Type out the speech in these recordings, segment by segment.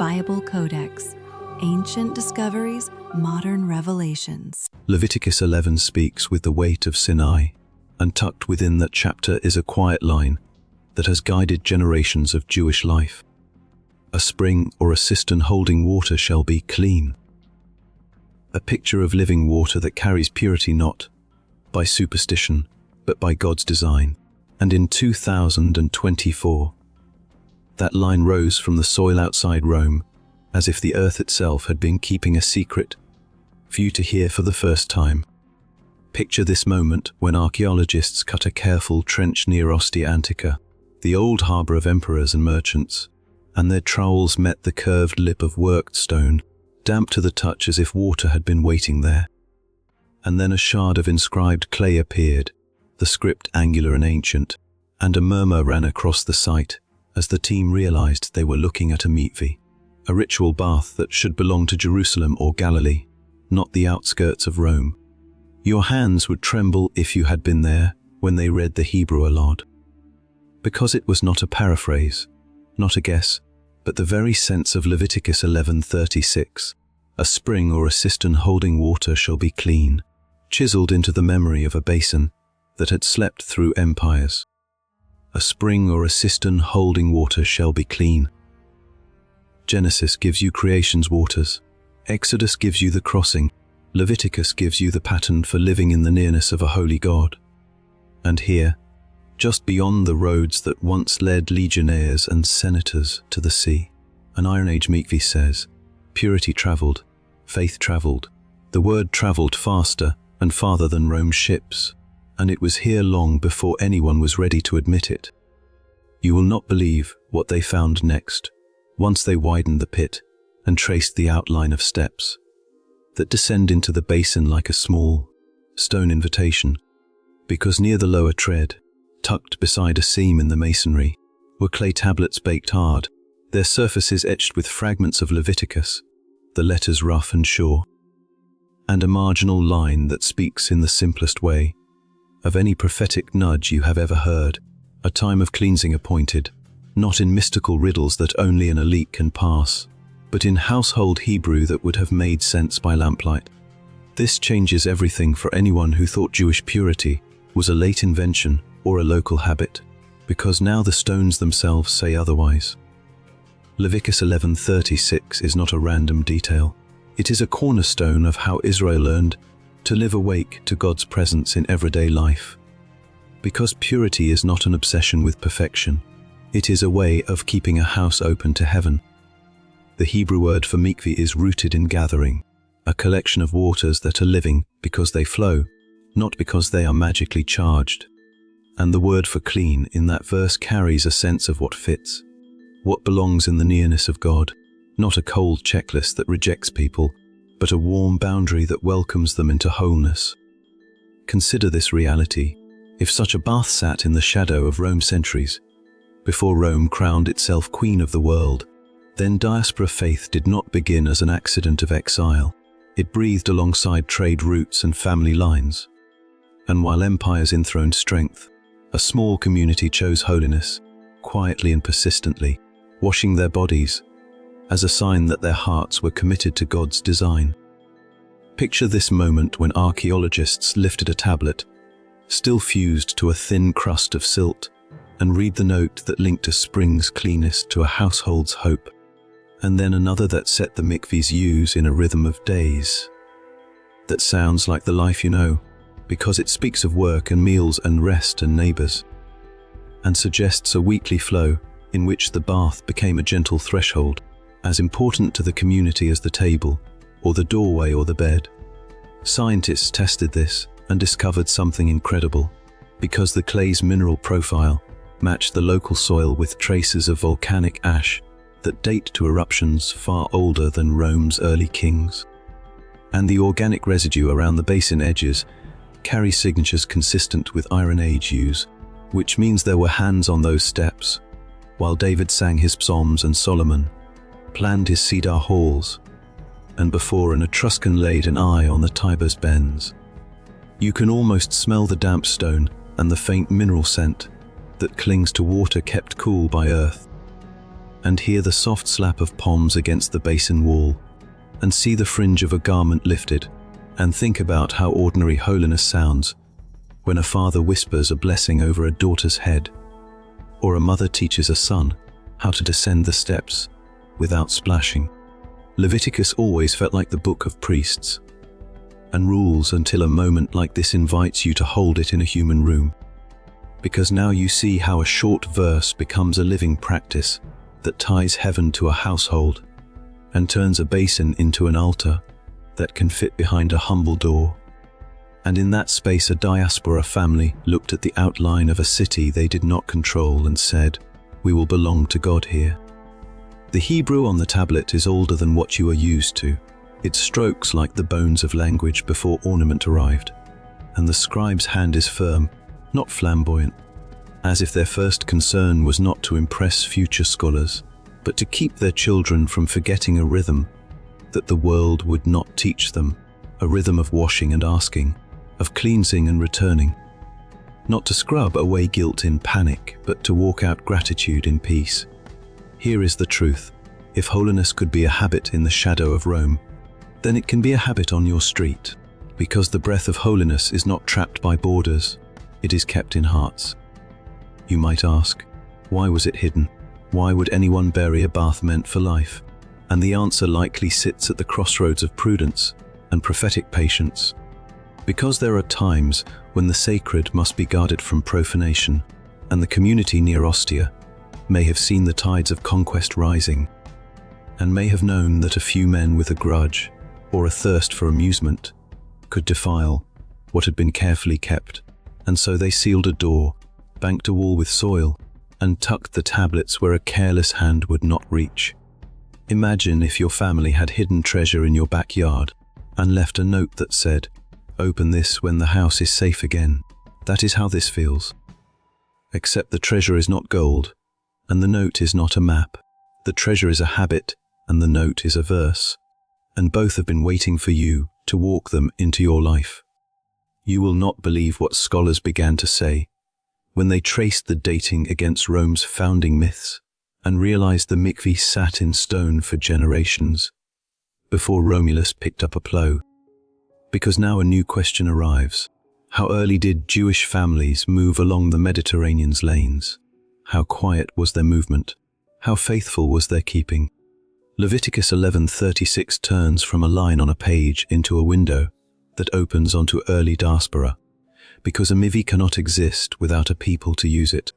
Verifiable Codex. Ancient discoveries, modern revelations. Leviticus 11 speaks with the weight of Sinai, and tucked within that chapter is a quiet line that has guided generations of Jewish life. A spring or a cistern holding water shall be clean. A picture of living water that carries purity not by superstition, but by God's design. And in 2024, that line rose from the soil outside Rome, as if the earth itself had been keeping a secret for you to hear for the first time. Picture this moment when archaeologists cut a careful trench near Ostia Antica, the old harbour of emperors and merchants, and their trowels met the curved lip of worked stone, damp to the touch as if water had been waiting there. And then a shard of inscribed clay appeared, the script angular and ancient, and a murmur ran across the site as the team realized they were looking at a mikveh, a ritual bath that should belong to Jerusalem or Galilee, not the outskirts of Rome. Your hands would tremble if you had been there when they read the Hebrew aloud. Because it was not a paraphrase, not a guess, but the very sense of Leviticus 11:36, a spring or a cistern holding water shall be clean, chiseled into the memory of a basin that had slept through empires. A spring or a cistern holding water shall be clean. Genesis gives you creation's waters. Exodus gives you the crossing. Leviticus gives you the pattern for living in the nearness of a holy God. And here, just beyond the roads that once led legionnaires and senators to the sea, an Iron Age mikveh says, purity travelled, faith travelled. The word travelled faster and farther than Rome's ships, and it was here long before anyone was ready to admit it. You will not believe what they found next, once they widened the pit and traced the outline of steps that descend into the basin like a small stone invitation, because near the lower tread, tucked beside a seam in the masonry, were clay tablets baked hard, their surfaces etched with fragments of Leviticus, the letters rough and sure, and a marginal line that speaks in the simplest way of any prophetic nudge you have ever heard, a time of cleansing appointed, not in mystical riddles that only an elite can pass, but in household Hebrew that would have made sense by lamplight. This changes everything for anyone who thought Jewish purity was a late invention or a local habit, because now the stones themselves say otherwise. Leviticus 11:36 is not a random detail. It is a cornerstone of how Israel learned to live awake to God's presence in everyday life. Because purity is not an obsession with perfection, it is a way of keeping a house open to heaven. The Hebrew word for mikveh is rooted in gathering, a collection of waters that are living because they flow, not because they are magically charged. And the word for clean in that verse carries a sense of what fits, what belongs in the nearness of God, not a cold checklist that rejects people, but a warm boundary that welcomes them into wholeness. Consider this reality. If such a bath sat in the shadow of Rome centuries, before Rome crowned itself queen of the world, then diaspora faith did not begin as an accident of exile. It breathed alongside trade routes and family lines. And while empires enthroned strength, a small community chose holiness, quietly and persistently, washing their bodies, as a sign that their hearts were committed to God's design. Picture this moment when archaeologists lifted a tablet, still fused to a thin crust of silt, and read the note that linked a spring's cleanness to a household's hope, and then another that set the mikveh's use in a rhythm of days. That sounds like the life you know, because it speaks of work and meals and rest and neighbors, and suggests a weekly flow in which the bath became a gentle threshold, as important to the community as the table, or the doorway or the bed. Scientists tested this and discovered something incredible, because the clay's mineral profile matched the local soil with traces of volcanic ash that date to eruptions far older than Rome's early kings. And the organic residue around the basin edges carry signatures consistent with Iron Age use, which means there were hands on those steps, while David sang his psalms and Solomon planned his cedar halls, and before an Etruscan laid an eye on the Tiber's bends. You can almost smell the damp stone and the faint mineral scent that clings to water kept cool by earth. and hear the soft slap of palms against the basin wall, and see the fringe of a garment lifted, and think about how ordinary holiness sounds when a father whispers a blessing over a daughter's head, or a mother teaches a son how to descend the steps without splashing. Leviticus always felt like the book of priests and rules, until a moment like this invites you to hold it in a human room. Because now you see how a short verse becomes a living practice that ties heaven to a household and turns a basin into an altar that can fit behind a humble door. And in that space, a diaspora family looked at the outline of a city they did not control and said, "We will belong to God here." The Hebrew on the tablet is older than what you are used to. It strokes like the bones of language before ornament arrived, and the scribe's hand is firm, not flamboyant, as if their first concern was not to impress future scholars, but to keep their children from forgetting a rhythm that the world would not teach them, a rhythm of washing and asking, of cleansing and returning, not to scrub away guilt in panic, but to walk out gratitude in peace. Here is the truth. If holiness could be a habit in the shadow of Rome, then it can be a habit on your street, because the breath of holiness is not trapped by borders, it is kept in hearts. You might ask, why was it hidden? Why would anyone bury a bath meant for life? And the answer likely sits at the crossroads of prudence and prophetic patience. Because there are times when the sacred must be guarded from profanation, and the community near Ostia may have seen the tides of conquest rising, and may have known that a few men with a grudge or a thirst for amusement could defile what had been carefully kept, and so they sealed a door, banked a wall with soil, and tucked the tablets where a careless hand would not reach. Imagine if your family had hidden treasure in your backyard and left a note that said, "Open this when the house is safe again." That is how this feels. Except the treasure is not gold, and the note is not a map. The treasure is a habit, and the note is a verse. And both have been waiting for you to walk them into your life. You will not believe what scholars began to say when they traced the dating against Rome's founding myths and realized the Mikvah sat in stone for generations before Romulus picked up a plow. Because now a new question arrives. How early did Jewish families move along the Mediterranean's lanes? How quiet was their movement? How faithful was their keeping? Leviticus 11:36 turns from a line on a page into a window that opens onto early diaspora, because a Mikvah cannot exist without a people to use it.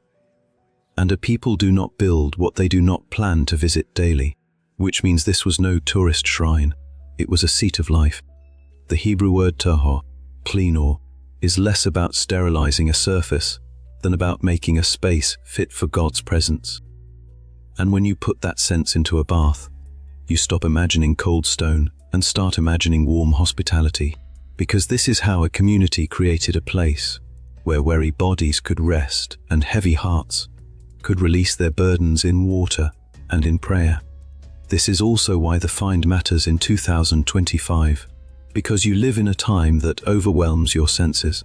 And a people do not build what they do not plan to visit daily, which means this was no tourist shrine, it was a seat of life. The Hebrew word tahor, clean or, is less about sterilizing a surface than about making a space fit for God's presence. And when you put that sense into a bath, you stop imagining cold stone and start imagining warm hospitality, because this is how a community created a place where weary bodies could rest and heavy hearts could release their burdens in water and in prayer. This is also why the find matters in 2025, because you live in a time that overwhelms your senses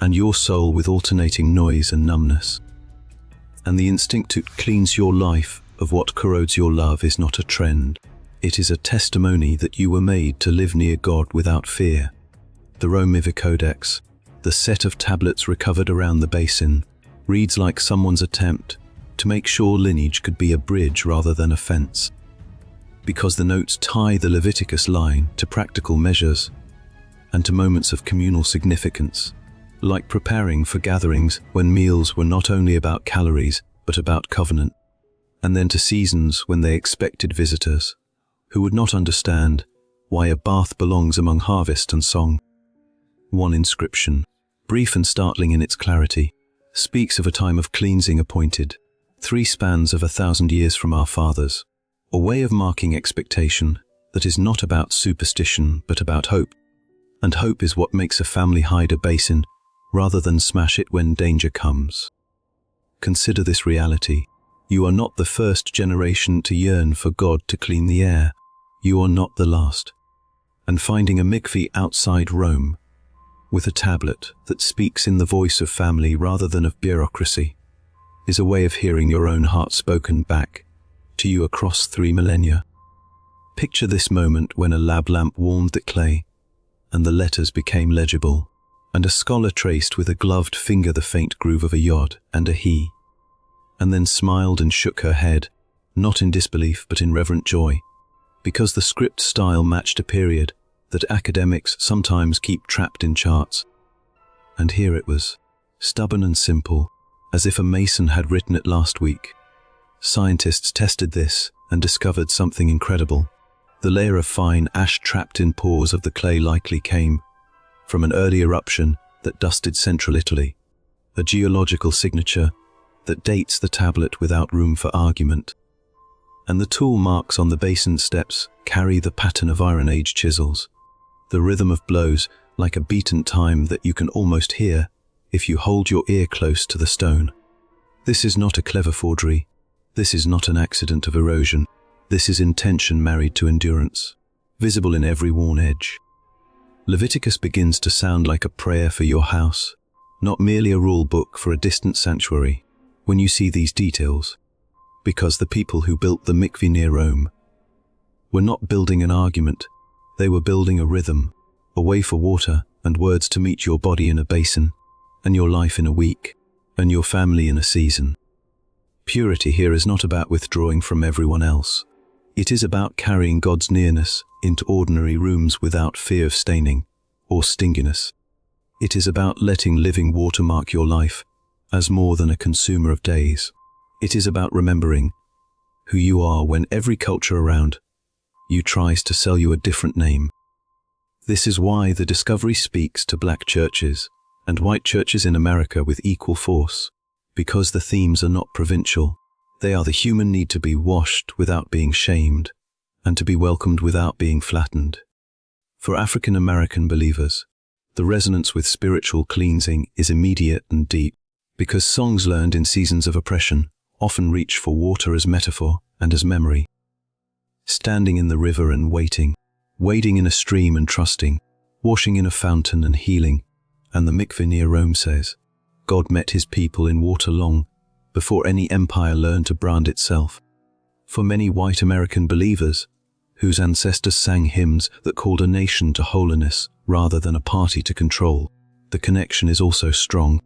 and your soul with alternating noise and numbness. And the instinct to cleanse your life of what corrodes your love is not a trend. It is a testimony that you were made to live near God without fear. The Mikvah Codex, the set of tablets recovered around the basin, reads like someone's attempt to make sure lineage could be a bridge rather than a fence. Because the notes tie the Leviticus line to practical measures and to moments of communal significance, like preparing for gatherings when meals were not only about calories but about covenant, and then to seasons when they expected visitors who would not understand why a bath belongs among harvest and song. One inscription, brief and startling in its clarity, speaks of a time of cleansing appointed, 3 spans of 1,000 years from our fathers, a way of marking expectation that is not about superstition but about hope. And hope is what makes a family hide a basin rather than smash it when danger comes. Consider this reality. You are not the first generation to yearn for God to clean the air. You are not the last. And finding a mikveh outside Rome, with a tablet that speaks in the voice of family rather than of bureaucracy, is a way of hearing your own heart spoken back to you across 3 millennia. Picture this moment when a lab lamp warmed the clay, and the letters became legible, and a scholar traced with a gloved finger the faint groove of a yod and a he, and then smiled and shook her head, not in disbelief but in reverent joy, because the script style matched a period that academics sometimes keep trapped in charts. And here it was, stubborn and simple, as if a mason had written it last week. Scientists tested this and discovered something incredible. The layer of fine ash trapped in pores of the clay likely came from an early eruption that dusted central Italy, a geological signature that dates the tablet without room for argument. And the tool marks on the basin steps carry the pattern of Iron Age chisels, the rhythm of blows like a beaten time that you can almost hear if you hold your ear close to the stone. This is not a clever forgery. This is not an accident of erosion. This is intention married to endurance, visible in every worn edge. Leviticus begins to sound like a prayer for your house, not merely a rule book for a distant sanctuary, when you see these details, because the people who built the Mikvah near Rome were not building an argument, they were building a rhythm, a way for water and words to meet your body in a basin, and your life in a week, and your family in a season. Purity here is not about withdrawing from everyone else. It is about carrying God's nearness into ordinary rooms without fear of staining or stinginess. It is about letting living water mark your life as more than a consumer of days. It is about remembering who you are when every culture around you tries to sell you a different name. This is why the discovery speaks to black churches and white churches in America with equal force, because the themes are not provincial. They are the human need to be washed without being shamed, and to be welcomed without being flattened. For African American believers, the resonance with spiritual cleansing is immediate and deep, because songs learned in seasons of oppression often reach for water as metaphor and as memory. Standing in the river and waiting, wading in a stream and trusting, washing in a fountain and healing, and the Mikvah near Rome says, God met his people in water long before any empire learned to brand itself. For many white American believers, whose ancestors sang hymns that called a nation to holiness rather than a party to control, the connection is also strong.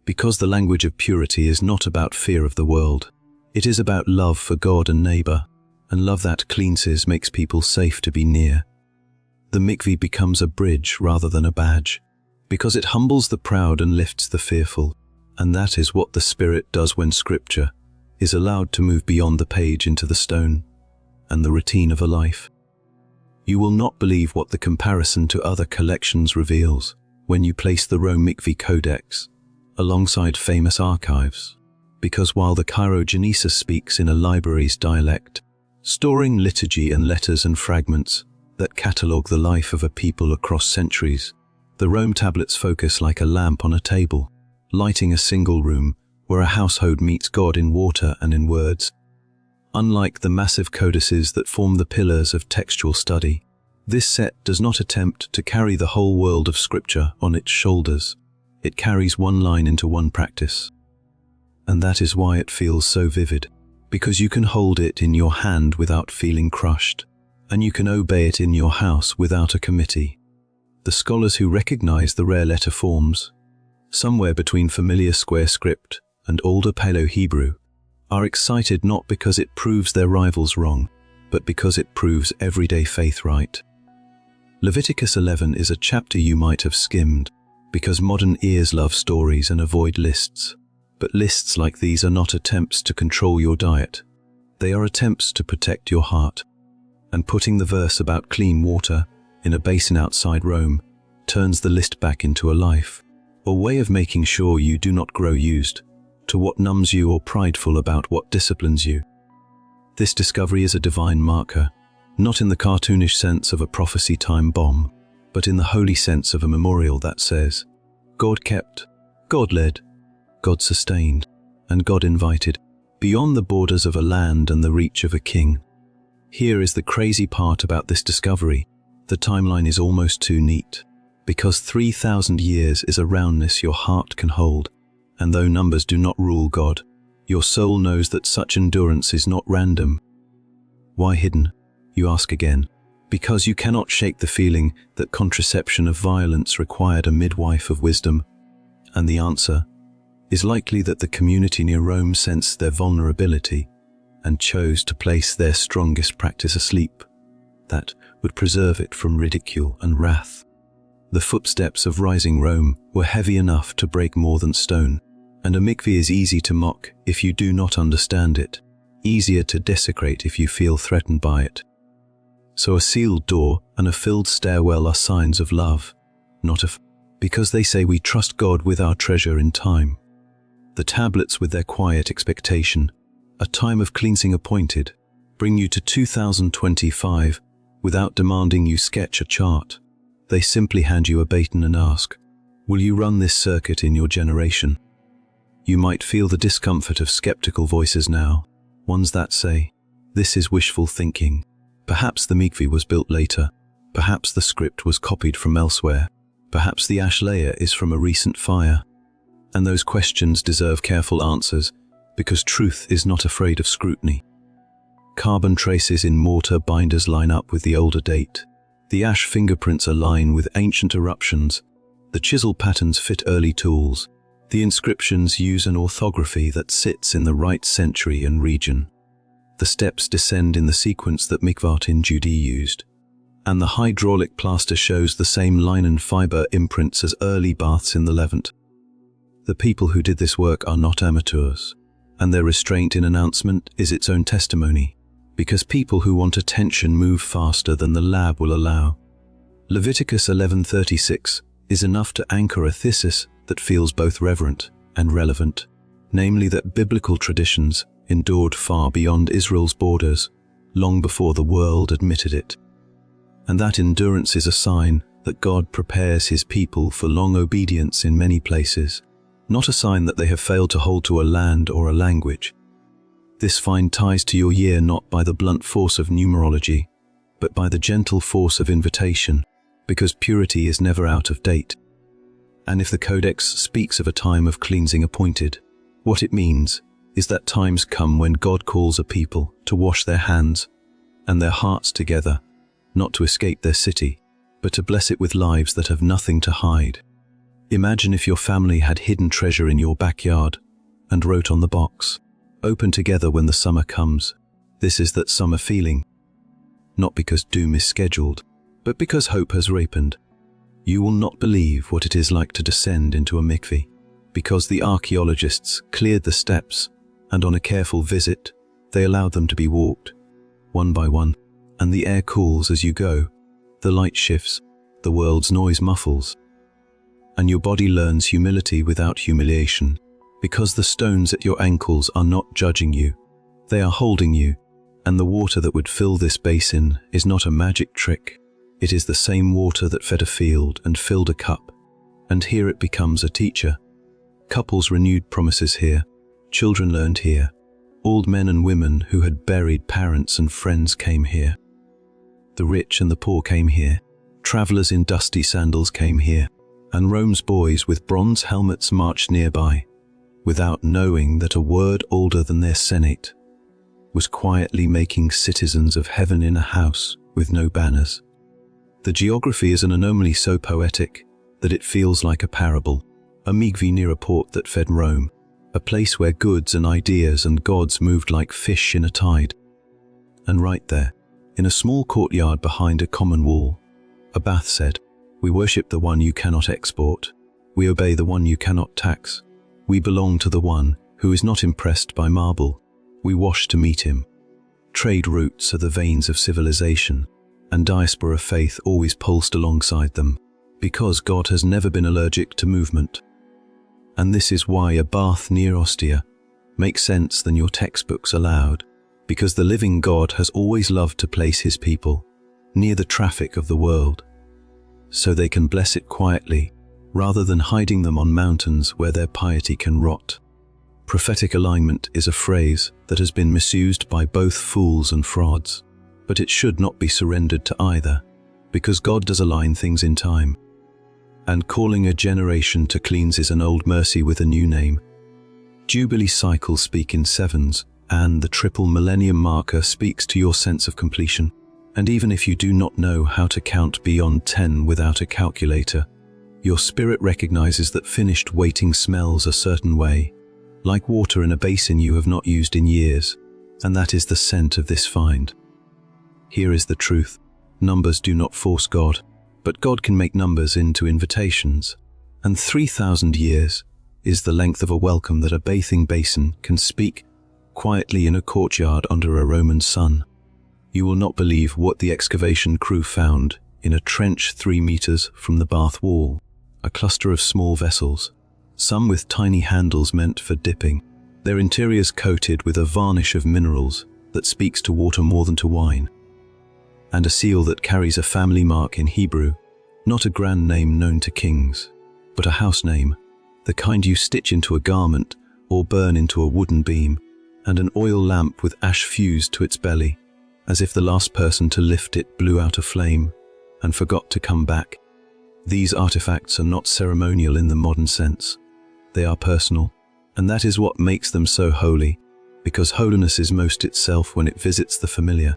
Because the language of purity is not about fear of the world. It is about love for God and neighbor, and love that cleanses makes people safe to be near. The Mikvah becomes a bridge rather than a badge, because it humbles the proud and lifts the fearful, and that is what the Spirit does when Scripture is allowed to move beyond the page into the stone and the routine of a life. You will not believe what the comparison to other collections reveals when you place the Rome Mikvah Codex alongside famous archives, because while the Chirogenesis speaks in a library's dialect, storing liturgy and letters and fragments that catalogue the life of a people across centuries, the Rome tablets focus like a lamp on a table, lighting a single room where a household meets God in water and in words. Unlike the massive codices that form the pillars of textual study, this set does not attempt to carry the whole world of Scripture on its shoulders. It carries one line into one practice. And that is why it feels so vivid, because you can hold it in your hand without feeling crushed, and you can obey it in your house without a committee. The scholars who recognize the rare letter forms, somewhere between familiar square script and older Paleo-Hebrew, are excited not because it proves their rivals wrong, but because it proves everyday faith right. Leviticus 11 is a chapter you might have skimmed, because modern ears love stories and avoid lists. But lists like these are not attempts to control your diet. They are attempts to protect your heart. And putting the verse about clean water in a basin outside Rome turns the list back into a life, a way of making sure you do not grow used to what numbs you or prideful about what disciplines you. This discovery is a divine marker, not in the cartoonish sense of a prophecy time bomb, but in the holy sense of a memorial that says, God kept, God led, God sustained, and God invited, beyond the borders of a land and the reach of a king. Here is the crazy part about this discovery. The timeline is almost too neat, because 3,000 years is a roundness your heart can hold, and though numbers do not rule God, Your soul knows that such endurance is not random. Why hidden? You ask again. Because you cannot shake the feeling that contraception of violence required a midwife of wisdom. And the answer is likely that the community near Rome sensed their vulnerability and chose to place their strongest practice asleep, that would preserve it from ridicule and wrath. The footsteps of rising Rome were heavy enough to break more than stone, and a mikveh is easy to mock if you do not understand it, easier to desecrate if you feel threatened by it. So a sealed door and a filled stairwell are signs of love, not of, because they say we trust God with our treasure in time. The tablets with their quiet expectation, a time of cleansing appointed, bring you to 2025 without demanding you sketch a chart. They simply hand you a basin and ask, will you run this circuit in your generation? You might feel the discomfort of skeptical voices now, ones that say, this is wishful thinking. Perhaps the mikveh was built later. Perhaps the script was copied from elsewhere. Perhaps the ash layer is from a recent fire. And those questions deserve careful answers, because truth is not afraid of scrutiny. Carbon traces in mortar binders line up with the older date. The ash fingerprints align with ancient eruptions. The chisel patterns fit early tools. The inscriptions use an orthography that sits in the right century and region. The steps descend in the sequence that Mikvah in Judea used. And the hydraulic plaster shows the same linen fiber imprints as early baths in the Levant. The people who did this work are not amateurs, and their restraint in announcement is its own testimony, because people who want attention move faster than the lab will allow. Leviticus 11:36 is enough to anchor a thesis that feels both reverent and relevant, namely that biblical traditions endured far beyond Israel's borders, long before the world admitted it. And that endurance is a sign that God prepares his people for long obedience in many places, not a sign that they have failed to hold to a land or a language. This find ties to your year not by the blunt force of numerology, but by the gentle force of invitation, because purity is never out of date. And if the Codex speaks of a time of cleansing appointed, what it means is that times come when God calls a people to wash their hands and their hearts together, not to escape their city, but to bless it with lives that have nothing to hide. Imagine if your family had hidden treasure in your backyard and wrote on the box, open together when the summer comes. This is that summer feeling, not because doom is scheduled, but because hope has ripened. You will not believe what it is like to descend into a mikveh, because the archaeologists cleared the steps, and on a careful visit, they allowed them to be walked, one by one, and the air cools as you go, the light shifts, the world's noise muffles, and your body learns humility without humiliation, because the stones at your ankles are not judging you, they are holding you, and the water that would fill this basin is not a magic trick. It is the same water that fed a field and filled a cup, and here it becomes a teacher. Couples renewed promises here, children learned here, old men and women who had buried parents and friends came here. The rich and the poor came here, travelers in dusty sandals came here, and Rome's boys with bronze helmets marched nearby, without knowing that a word older than their senate was quietly making citizens of heaven in a house with no banners. The geography is an anomaly so poetic that it feels like a parable, a mikveh near a port that fed Rome, a place where goods and ideas and gods moved like fish in a tide. And right there, in a small courtyard behind a common wall, a bath said, "We worship the one you cannot export. We obey the one you cannot tax. We belong to the one who is not impressed by marble. We wash to meet him." Trade routes are the veins of civilization, and diaspora faith always pulsed alongside them, because God has never been allergic to movement. And this is why a bath near Ostia makes sense than your textbooks allowed, because the living God has always loved to place his people near the traffic of the world, so they can bless it quietly, rather than hiding them on mountains where their piety can rot. Prophetic alignment is a phrase that has been misused by both fools and frauds, but it should not be surrendered to either, because God does align things in time. And calling a generation to cleanse is an old mercy with a new name. Jubilee cycles speak in sevens, and the triple millennium marker speaks to your sense of completion. And even if you do not know how to count beyond 10 without a calculator, your spirit recognizes that finished waiting smells a certain way, like water in a basin you have not used in years, and that is the scent of this find. Here is the truth. Numbers do not force God, but God can make numbers into invitations, and 3,000 years is the length of a welcome that a bathing basin can speak quietly in a courtyard under a Roman sun. You will not believe what the excavation crew found in a trench 3 meters from the bath wall. A cluster of small vessels, some with tiny handles meant for dipping, their interiors coated with a varnish of minerals that speaks to water more than to wine, and a seal that carries a family mark in Hebrew, not a grand name known to kings, but a house name, the kind you stitch into a garment or burn into a wooden beam, and an oil lamp with ash fused to its belly, as if the last person to lift it blew out a flame and forgot to come back. These artifacts are not ceremonial in the modern sense. They are personal, and that is what makes them so holy, because holiness is most itself when it visits the familiar.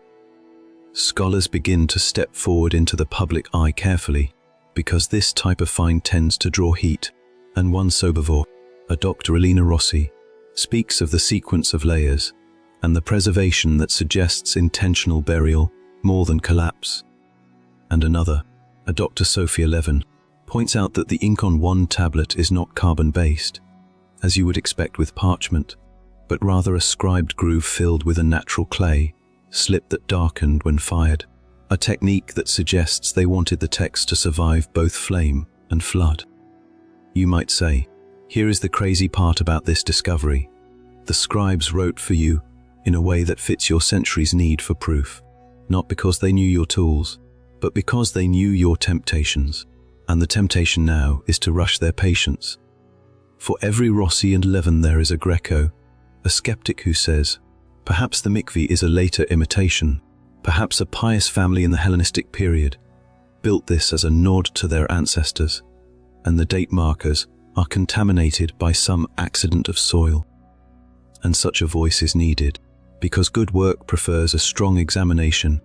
Scholars begin to step forward into the public eye carefully, because this type of find tends to draw heat, and one Sobivore, a Dr. Elena Rossi, speaks of the sequence of layers and the preservation that suggests intentional burial more than collapse. And another, a Dr. Sophia Levin, points out that the ink on one tablet is not carbon-based, as you would expect with parchment, but rather a scribed groove filled with a natural clay, slip that darkened when fired, a technique that suggests they wanted the text to survive both flame and flood. You might say, here is the crazy part about this discovery. The scribes wrote for you in a way that fits your century's need for proof, not because they knew your tools, but because they knew your temptations, and the temptation now is to rush their patience. For every Rossi and Levin there is a Greco, a skeptic who says, perhaps the Mikvah is a later imitation, perhaps a pious family in the Hellenistic period built this as a nod to their ancestors, and the date markers are contaminated by some accident of soil. And such a voice is needed, because good work prefers a strong examination,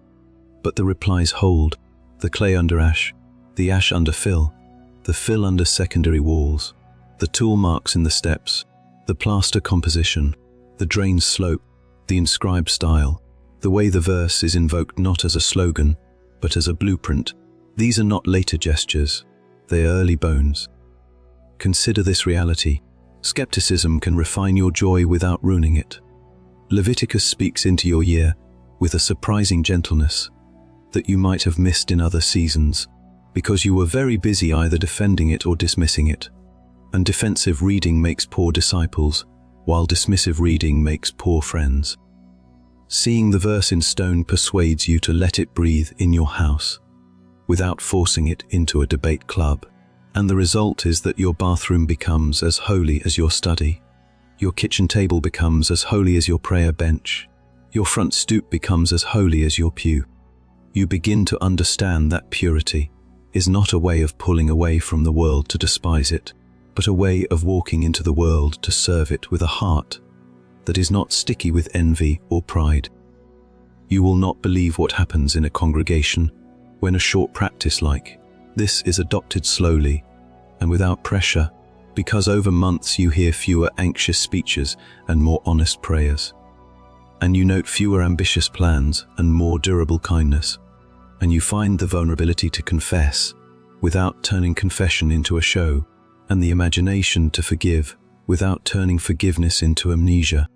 but the replies hold: the clay under ash, the ash under fill, the fill under secondary walls, the tool marks in the steps, the plaster composition, the drain slope, the inscribed style, the way the verse is invoked not as a slogan, but as a blueprint. These are not later gestures, they are early bones. Consider this reality. Skepticism can refine your joy without ruining it. Leviticus speaks into your year with a surprising gentleness that you might have missed in other seasons, because you were very busy either defending it or dismissing it. And defensive reading makes poor disciples, while dismissive reading makes poor friends. Seeing the verse in stone persuades you to let it breathe in your house, without forcing it into a debate club. And the result is that your bathroom becomes as holy as your study. Your kitchen table becomes as holy as your prayer bench. Your front stoop becomes as holy as your pew. You begin to understand that purity is not a way of pulling away from the world to despise it, but a way of walking into the world to serve it with a heart that is not sticky with envy or pride. You will not believe what happens in a congregation when a short practice like this is adopted slowly and without pressure, because over months you hear fewer anxious speeches and more honest prayers. And you note fewer ambitious plans and more durable kindness. And you find the vulnerability to confess without turning confession into a show, and the imagination to forgive without turning forgiveness into amnesia,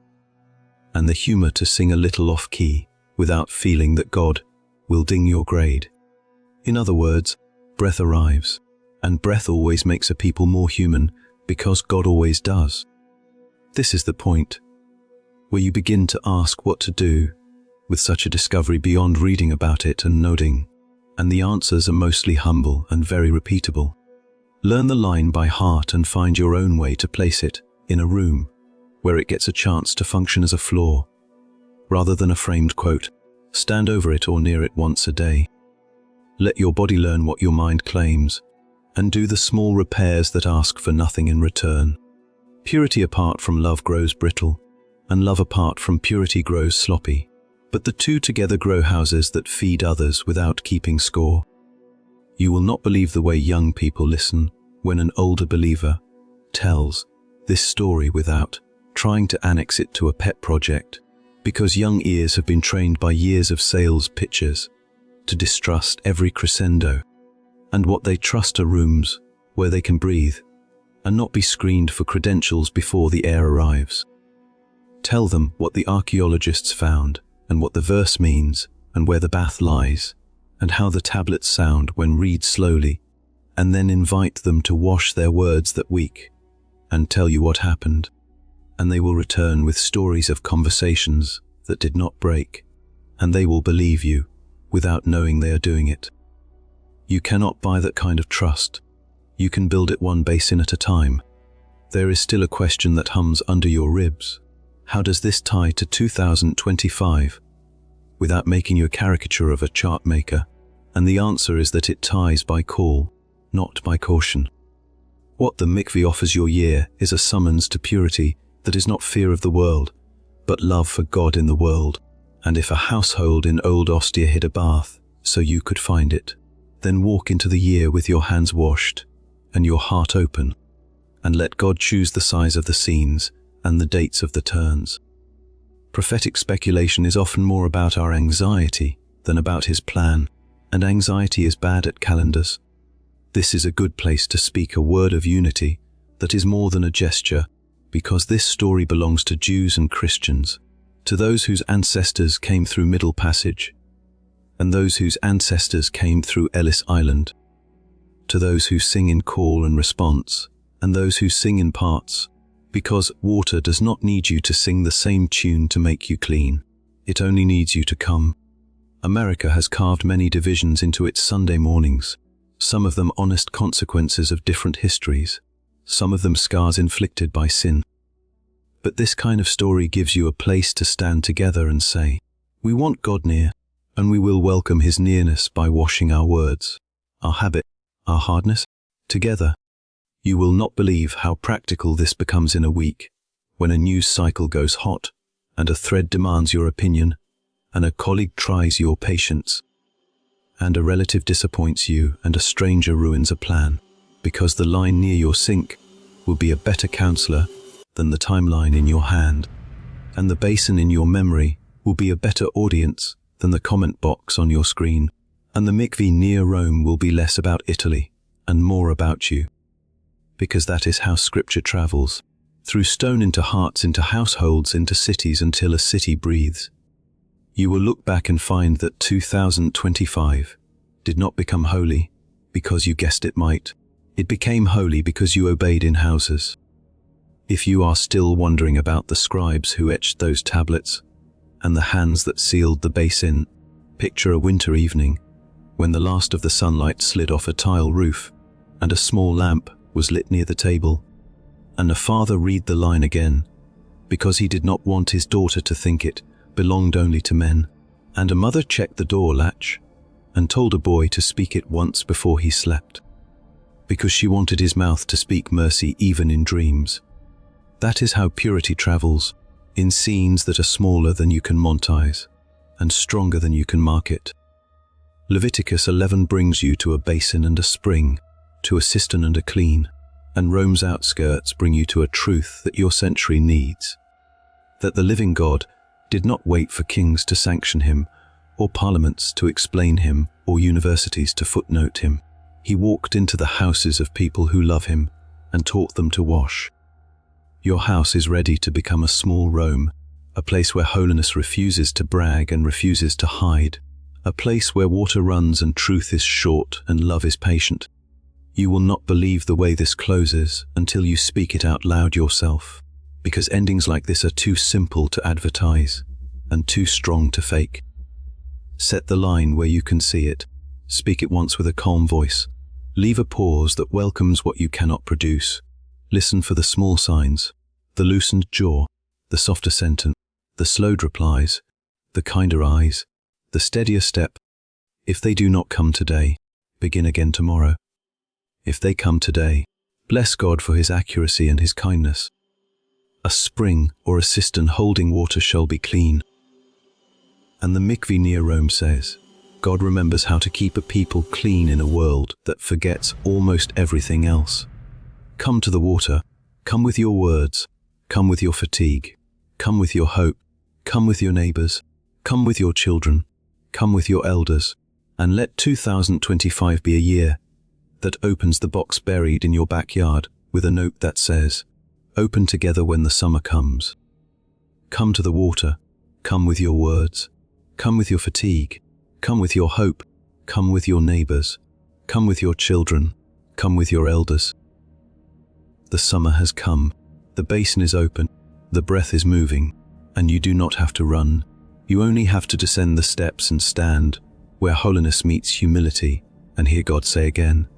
and the humor to sing a little off-key without feeling that God will ding your grade. In other words, breath arrives, and breath always makes a people more human because God always does. This is the point where you begin to ask what to do with such a discovery beyond reading about it and nodding, and the answers are mostly humble and very repeatable. Learn the line by heart and find your own way to place it in a room where it gets a chance to function as a floor, rather than a framed quote. Stand over it or near it once a day. Let your body learn what your mind claims, and do the small repairs that ask for nothing in return. Purity apart from love grows brittle, and love apart from purity grows sloppy. But the two together grow houses that feed others without keeping score. You will not believe the way young people listen when an older believer tells this story without trying to annex it to a pet project, because young ears have been trained by years of sales pitches to distrust every crescendo, and what they trust are rooms where they can breathe and not be screened for credentials before the air arrives. Tell them what the archaeologists found and what the verse means and where the bath lies and how the tablets sound when read slowly, and then invite them to wash their words that week and tell you what happened, and they will return with stories of conversations that did not break, and they will believe you without knowing they are doing it. You cannot buy that kind of trust. You can build it one basin at a time. There is still a question that hums under your ribs. How does this tie to 2025? Without making you a caricature of a chart maker, and the answer is that it ties by call, not by caution. What the Mikvah offers your year is a summons to purity that is not fear of the world, but love for God in the world. And if a household in Old Ostia hid a bath so you could find it, then walk into the year with your hands washed and your heart open, and let God choose the size of the scenes and the dates of the turns. Prophetic speculation is often more about our anxiety than about His plan, and anxiety is bad at calendars. This is a good place to speak a word of unity that is more than a gesture, because this story belongs to Jews and Christians, to those whose ancestors came through Middle Passage, and those whose ancestors came through Ellis Island, to those who sing in call and response, and those who sing in parts, because water does not need you to sing the same tune to make you clean. It only needs you to come. America has carved many divisions into its Sunday mornings, some of them honest consequences of different histories, some of them scars inflicted by sin. But this kind of story gives you a place to stand together and say, we want God near, and we will welcome His nearness by washing our words, our habit, our hardness, together. You will not believe how practical this becomes in a week, when a news cycle goes hot, and a thread demands your opinion, and a colleague tries your patience, and a relative disappoints you, and a stranger ruins a plan, because the line near your sink will be a better counselor than the timeline in your hand, and the basin in your memory will be a better audience than the comment box on your screen, and the Mikvah near Rome will be less about Italy and more about you. Because that is how Scripture travels, through stone into hearts, into households, into cities, until a city breathes. You will look back and find that 2025 did not become holy because you guessed it might. It became holy because you obeyed in houses. If you are still wondering about the scribes who etched those tablets and the hands that sealed the basin, picture a winter evening when the last of the sunlight slid off a tile roof and a small lamp was lit near the table, and a father read the line again because he did not want his daughter to think it belonged only to men, and a mother checked the door latch and told a boy to speak it once before he slept, because she wanted his mouth to speak mercy even in dreams. That is how purity travels, in scenes that are smaller than you can monetize and stronger than you can market. Leviticus 11 brings you to a basin and a spring, to a cistern and a clean, and Rome's outskirts bring you to a truth that your century needs, that the living God did not wait for kings to sanction Him, or parliaments to explain Him, or universities to footnote Him. He walked into the houses of people who love Him and taught them to wash. Your house is ready to become a small Rome, a place where holiness refuses to brag and refuses to hide, a place where water runs and truth is short and love is patient. You will not believe the way this closes until you speak it out loud yourself, because endings like this are too simple to advertise and too strong to fake. Set the line where you can see it. Speak it once with a calm voice. Leave a pause that welcomes what you cannot produce. Listen for the small signs, the loosened jaw, the softer sentence, the slowed replies, the kinder eyes, the steadier step. If they do not come today, begin again tomorrow. If they come today, bless God for His accuracy and His kindness. A spring or a cistern holding water shall be clean. And the Mikvah near Rome says, God remembers how to keep a people clean in a world that forgets almost everything else. Come to the water, come with your words, come with your fatigue, come with your hope, come with your neighbors, come with your children, come with your elders, and let 2025 be a year that opens the box buried in your backyard with a note that says, open together when the summer comes. Come to the water, come with your words, come with your fatigue, come with your hope, come with your neighbors, come with your children, come with your elders. The summer has come, the basin is open, the breath is moving, and you do not have to run. You only have to descend the steps and stand where holiness meets humility and hear God say again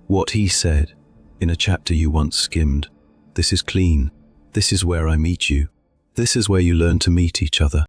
what he said in a chapter you once skimmed. This is clean. This is where I meet you. This is where you learn to meet each other.